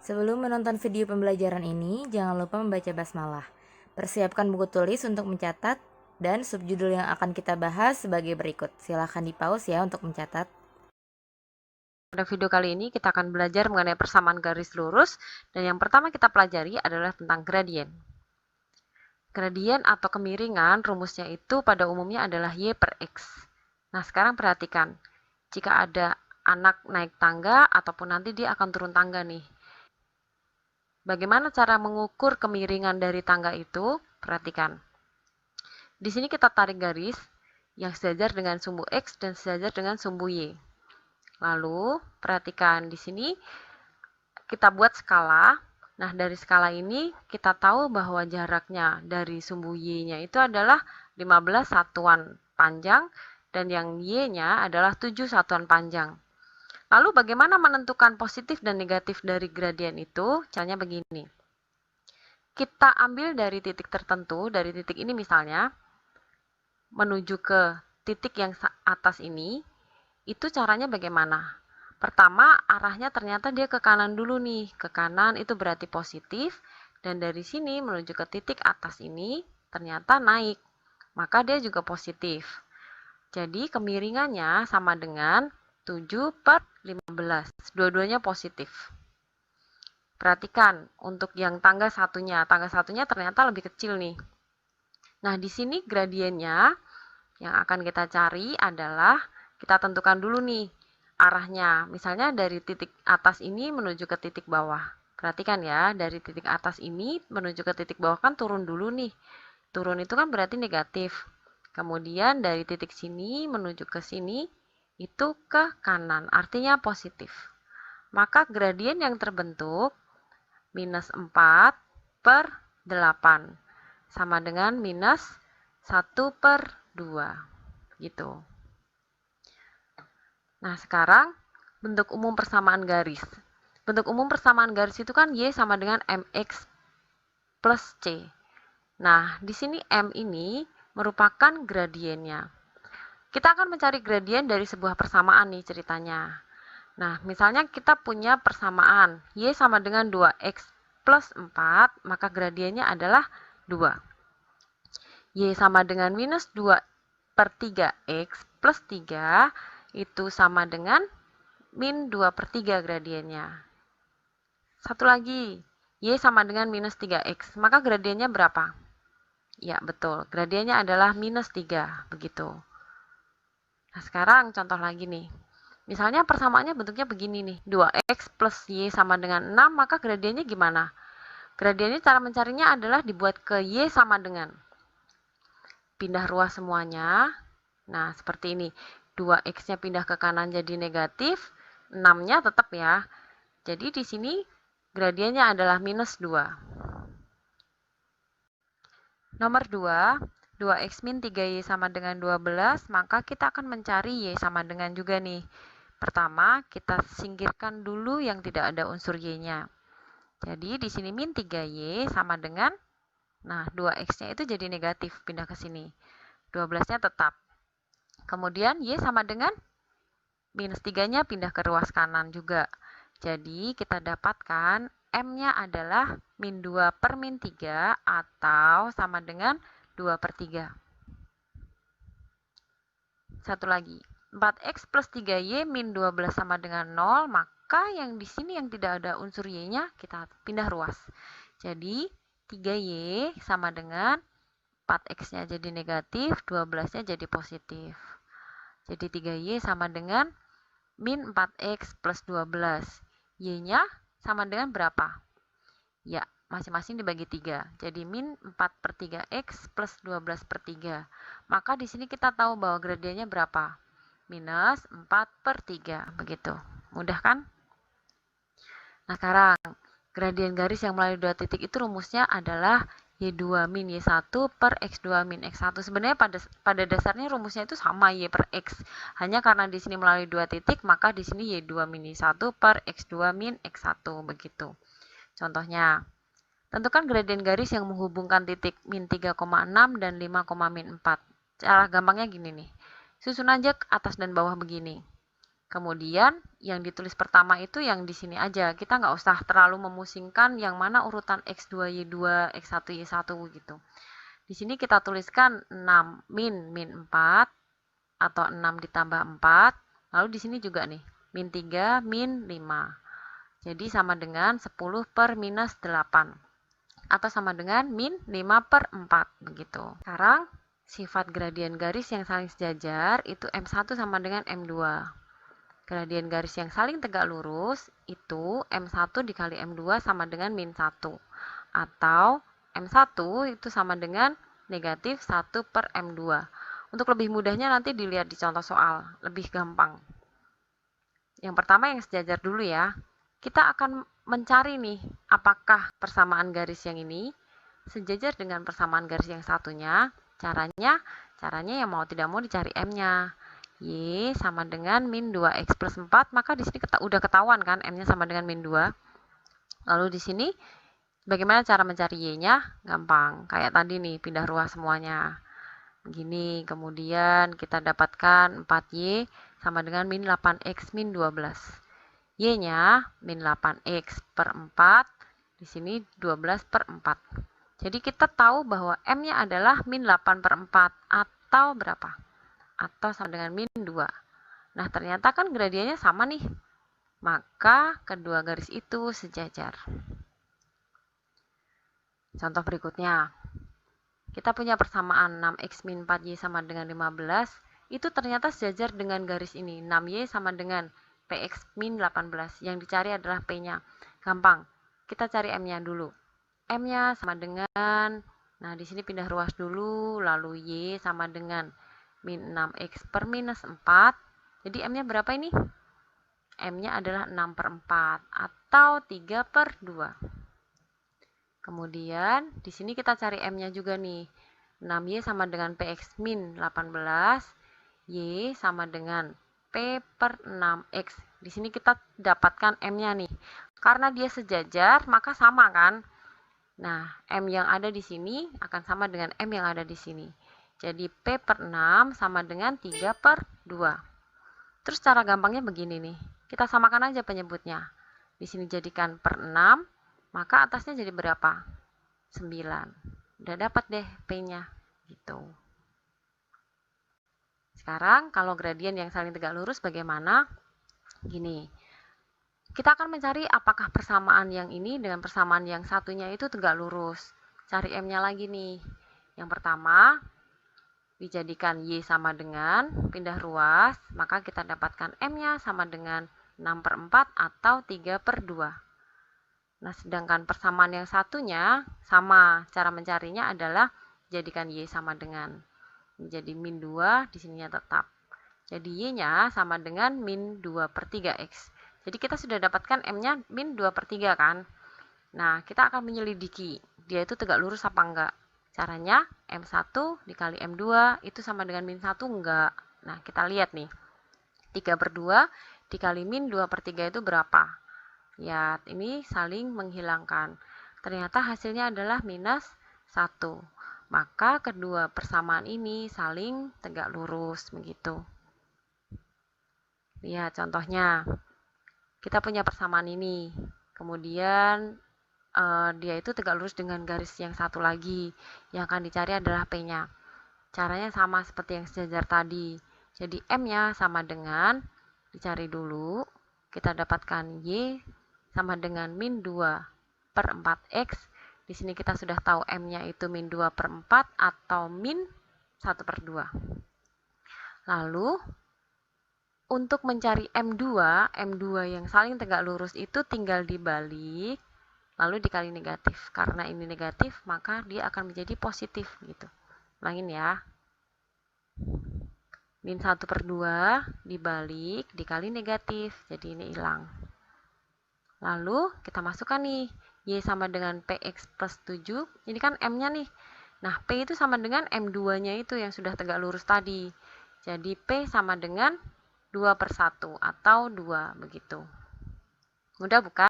Sebelum menonton video pembelajaran ini, jangan lupa membaca basmalah. Persiapkan buku tulis untuk mencatat dan subjudul yang akan kita bahas sebagai berikut. Silahkan di-pause ya untuk mencatat. Pada video kali ini kita akan belajar mengenai persamaan garis lurus dan yang pertama kita pelajari adalah tentang gradien. Gradien atau kemiringan rumusnya itu pada umumnya adalah Y per X. Nah sekarang perhatikan, jika ada anak naik tangga ataupun nanti dia akan turun tangga nih. Bagaimana cara mengukur kemiringan dari tangga itu? Perhatikan. Di sini kita tarik garis yang sejajar dengan sumbu X dan sejajar dengan sumbu Y. Lalu, perhatikan di sini kita buat skala. Nah, dari skala ini kita tahu bahwa jaraknya dari sumbu Y-nya itu adalah 15 satuan panjang dan yang Y-nya adalah 7 satuan panjang. Lalu bagaimana menentukan positif dan negatif dari gradien itu? Caranya begini. Kita ambil dari titik tertentu, dari titik ini misalnya, menuju ke titik yang atas ini, itu caranya bagaimana? Pertama, arahnya ternyata dia ke kanan dulu nih. Ke kanan itu berarti positif, dan dari sini menuju ke titik atas ini, ternyata naik. Maka dia juga positif. Jadi kemiringannya sama dengan 7 per 15. Dua-duanya positif. Perhatikan, untuk yang tangga satunya ternyata lebih kecil nih. Nah, di sini gradiennya yang akan kita cari adalah, kita tentukan dulu nih arahnya. Misalnya dari titik atas ini menuju ke titik bawah. Perhatikan ya, dari titik atas ini menuju ke titik bawah kan turun dulu nih. Turun itu kan berarti negatif. Kemudian dari titik sini menuju ke sini itu ke kanan, artinya positif. Maka gradien yang terbentuk minus 4 per 8 sama dengan minus 1 per 2 gitu. Nah sekarang bentuk umum persamaan garis. Bentuk umum persamaan garis itu kan Y sama dengan MX plus C. Nah di sini M ini merupakan gradiennya. Kita akan mencari gradien dari sebuah persamaan nih ceritanya. Nah, misalnya kita punya persamaan Y sama dengan 2X plus 4, maka gradiennya adalah 2. Y sama dengan minus 2 per 3X plus 3, itu sama dengan min 2 per 3 gradiennya. Satu lagi, Y sama dengan minus 3X, maka gradiennya berapa? Ya, betul. Gradiennya adalah minus 3, begitu. Nah, sekarang contoh lagi nih. Misalnya persamaannya bentuknya begini nih, 2x plus y sama dengan 6, maka gradiennya gimana? Gradiennya cara mencarinya adalah dibuat ke y sama dengan. Pindah ruas semuanya. Nah, seperti ini. 2x-nya pindah ke kanan jadi negatif, 6-nya tetap ya. Jadi di sini gradiennya adalah minus 2. Nomor 2, 2x min 3y sama dengan 12, maka kita akan mencari y sama dengan juga nih. Pertama, kita singkirkan dulu yang tidak ada unsur y-nya. Jadi di sini min 3y sama dengan, nah 2x-nya itu jadi negatif, pindah ke sini. 12-nya tetap. Kemudian y sama dengan minus 3-nya pindah ke ruas kanan juga. Jadi kita dapatkan M-nya adalah min 2 per min 3 atau sama dengan 2 per 3. Satu lagi, 4x plus 3y min 12 sama dengan 0, maka yang di sini yang tidak ada unsur y-nya kita pindah ruas. Jadi 3y sama dengan 4x-nya jadi negatif, 12-nya jadi positif. Jadi 3y sama dengan min 4x plus 12. Y-nya sama dengan berapa? Ya, masing-masing dibagi 3. Jadi min 4 per 3x plus 12 per 3. Maka di sini kita tahu bahwa gradiennya berapa? Minus 4 per 3. Begitu. Mudah kan? Nah, sekarang gradien garis yang melalui dua titik itu rumusnya adalah Y2 min Y1 per X2 min X1. Sebenarnya pada dasarnya rumusnya itu sama Y per X. Hanya karena di sini melalui dua titik, maka di sini Y2 min Y1 per X2 min X1. Begitu. Contohnya, tentukan gradien garis yang menghubungkan titik min 3,6 dan 5, min 4. Cara gampangnya gini nih. Susun aja atas dan bawah begini. Kemudian yang ditulis pertama itu yang di sini aja. Kita nggak usah terlalu memusingkan yang mana urutan X2, Y2, X1, Y1 gitu. Di sini kita tuliskan 6 min 4 atau 6 ditambah 4. Lalu di sini juga nih, min 3 min 5. Jadi sama dengan 10 per minus 8. Atau sama dengan min 5 per 4. Begitu. Sekarang sifat gradien garis yang saling sejajar itu M1 sama dengan M2. Gradien garis yang saling tegak lurus itu M1 dikali M2 sama dengan min 1. Atau M1 itu sama dengan negatif 1 per M2. Untuk lebih mudahnya nanti dilihat di contoh soal, lebih gampang. Yang pertama yang sejajar dulu ya. Kita akan mencari nih, apakah persamaan garis yang ini sejajar dengan persamaan garis yang satunya. Caranya ya mau tidak mau dicari M-nya. Y sama dengan min 2X plus 4, maka di sini udah ketahuan kan M-nya sama dengan min 2. Lalu di sini bagaimana cara mencari Y-nya? Gampang, kayak tadi nih, pindah ruas semuanya. Begini, kemudian kita dapatkan 4Y sama dengan min 8X min 12. Y-nya min 8X per 4, di sini 12 per 4. Jadi kita tahu bahwa M-nya adalah min 8 per 4, atau berapa? Atau sama dengan min 2. Nah, ternyata kan gradiennya sama nih. Maka kedua garis itu sejajar. Contoh berikutnya. Kita punya persamaan 6x min 4y sama dengan 15. Itu ternyata sejajar dengan garis ini. 6y sama dengan px min 18. Yang dicari adalah p-nya. Gampang. Kita cari m-nya dulu. M-nya sama dengan, nah di sini pindah ruas dulu, lalu y sama dengan min 6x per minus 4. Jadi M-nya berapa ini? M-nya adalah 6 per 4 atau 3 per 2. Kemudian di sini kita cari M-nya juga nih. 6Y sama dengan PX min 18. Y sama dengan P per 6X. Di sini kita dapatkan M-nya nih. Karena dia sejajar, maka sama kan? Nah, M yang ada di sini akan sama dengan M yang ada di sini. Jadi P per 6 sama dengan 3 per 2. Terus cara gampangnya begini nih. Kita samakan aja penyebutnya. Di sini jadikan per 6, maka atasnya jadi berapa? 9. Udah dapat deh P-nya. Gitu. Sekarang kalau gradien yang saling tegak lurus bagaimana? Gini. Kita akan mencari apakah persamaan yang ini dengan persamaan yang satunya itu tegak lurus. Cari M-nya lagi nih. Yang pertama, dijadikan Y sama dengan, pindah ruas, maka kita dapatkan M-nya sama dengan 6 per 4 atau 3 per 2. Nah, sedangkan persamaan yang satunya, sama cara mencarinya adalah jadikan Y sama dengan, menjadi min 2, di sininya tetap. Jadi Y-nya sama dengan min 2 per 3X. Jadi kita sudah dapatkan M-nya min 2 per 3 kan? Nah, kita akan menyelidiki, dia itu tegak lurus apa enggak. Caranya M1 dikali M2 itu sama dengan min 1 enggak. Nah, kita lihat nih. 3 per 2 dikali min 2 per 3 itu berapa? Lihat, ini saling menghilangkan. Ternyata hasilnya adalah minus 1. Maka kedua persamaan ini saling tegak lurus. Begitu. Lihat contohnya. Kita punya persamaan ini. Kemudian dia itu tegak lurus dengan garis yang satu lagi. Yang akan dicari adalah P-nya. Caranya sama seperti yang sejajar tadi. Jadi M-nya sama dengan, dicari dulu, kita dapatkan Y sama dengan min 2 per 4X. Di sini kita sudah tahu M-nya itu min 2 per 4 atau min 1 per 2. Lalu, untuk mencari M2 yang saling tegak lurus itu tinggal dibalik, lalu dikali negatif. Karena ini negatif, maka dia akan menjadi positif gitu. Ulangin ya. Min 1 per 2 dibalik dikali negatif. Jadi ini hilang. Lalu kita masukkan nih. Y sama dengan PX plus 7. Ini kan M-nya nih. Nah, P itu sama dengan M2-nya itu yang sudah tegak lurus tadi. Jadi P sama dengan 2 per 1 atau 2 begitu. Mudah bukan?